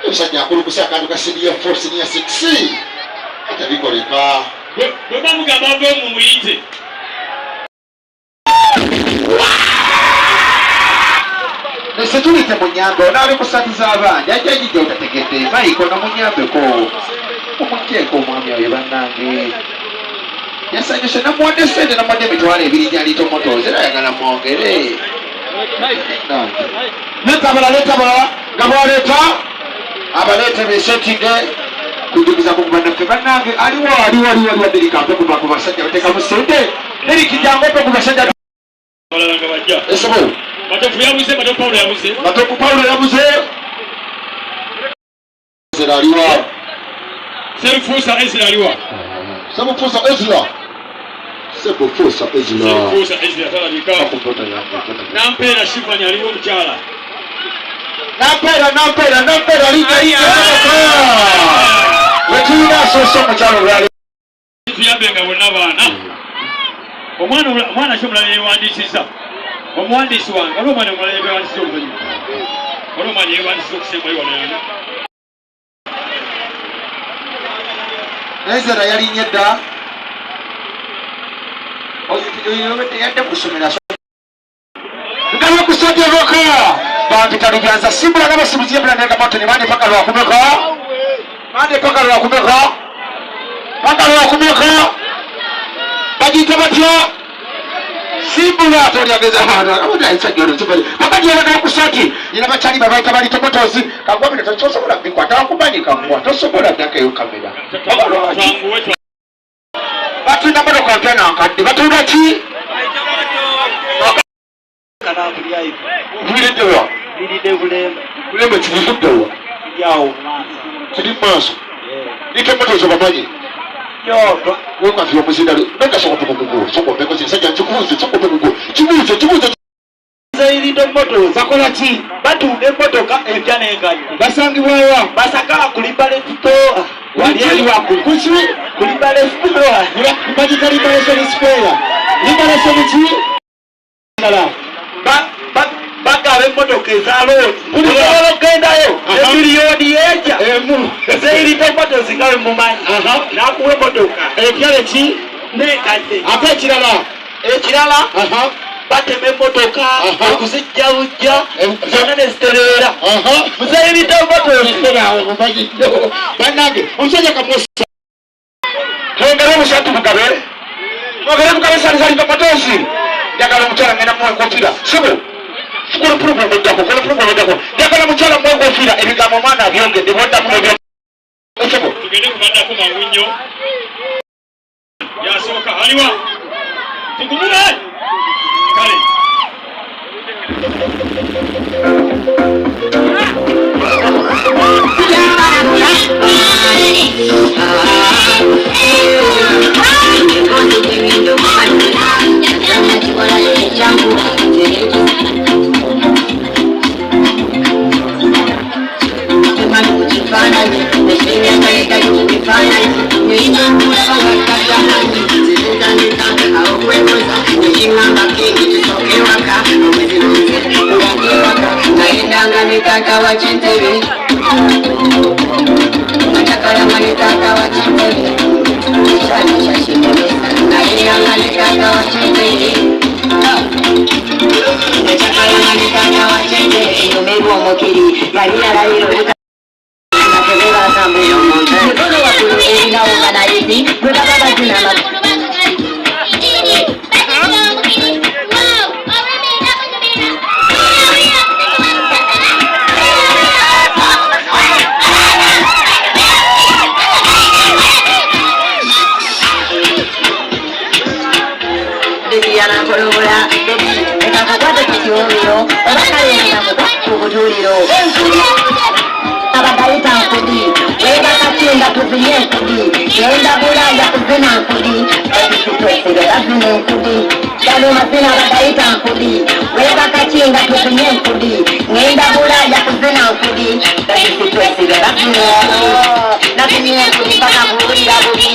Usajja akulukusa akantu ka CDF Force Senior 6 atabikoleka bwe bamugamba ave mu muyite nesetulite munyambe onaali kusatuza abangi ajja jijja otategedde maiko nomunyambeko omujjeeko omwami oyo bannange yasanyuse namuwadde sente namuwadde emitwalo ebiri gyaliito motozi era ayagala mwongere netabala nga bwaleeta abaleete besettinge kujugiza ku bannaffe bannange aliwo adirikape kuva ku basajja batekamu sente nerikijjangope ku basajja balalanga bajja esobo Matofu yabuze Paulo yabuze Ezra aliwa Sebufuusa Ezra aliwa talabika Nampeera Shivani aliwo omukyala Nampeera liga wetulina asoose omukyala olwali tuyambe nga bonna baana omwana kyomulala yewandiisiza omuwandiisi wange waliwo omwana omulala yewandiisiza oluvannyuma waliwo omwana yewandiisiza okusembayo wanayana Ezra yalinye dda yadde kusomera ngaba kusajjavoka bampitaliganza simbula n'abasibuzi ebulanaga matoni mande paka lwakumeka bagiyita batya simbula tolyageza bakajyabagala kusati nina bakyali babaita bali tomotozi kagwamina tosobola bikwata kumanyikamuwa tosobola dakayo kamera batunda motoka mpena nkadde batunda ki buliriddewa bulembe kibivuddewa kiri maaso nite motozi bamanyi wekafira omuzindalo nagasokope kugugu sokompeko kinsajja nkikubuuze sokope kugu kibuuze Zairito moto bakola ki batunda emmotoka empya n'engaji basangibwawa basaka kulimbale tuto wali eri waggulu kuki kulimbale sitoa bagita liberation square liberation ki bagaba emmotoka eza looni buli sobola okugendayo emiliyoni yeja Zairito moto zingawe mumanyi nakuwa emmotoka ekyale ki n'engaji ate ekirala batema emmotoka okuzijja bujja zonna nezitereera Zairito moto bannange omusajja kamusa twongere omusatu mugabe salizaliga matozi njagala omukyala ngenda muwenkofira sibo kola pulogulamu eddako njagala mukyala muwenkofira ebigambo omwana abyongedde bwoddamu sibo tugende kubaddako mangu nnyo yasooka aliwa tugumule kale Nataka wachintebe nataka manitaka wachintebe shani shashimesa na yanga nataka wachintebe nataka manitaka wachintebe numeru omokiri yalina laliro nakebeba sambu yomonta nikono wakulu erina organize kuda baba jina abagaita nkudi webakakinda tuzinye nkudi genda bulaya kuzina nkudi ebisitwesere bazina enkudi gano mazina abagaita nkudi webakakinda tuzinye nkudi ngenda bulaya kuzina nkudi ebisitwesere bazina nazinye nkudi bakabuulira bubi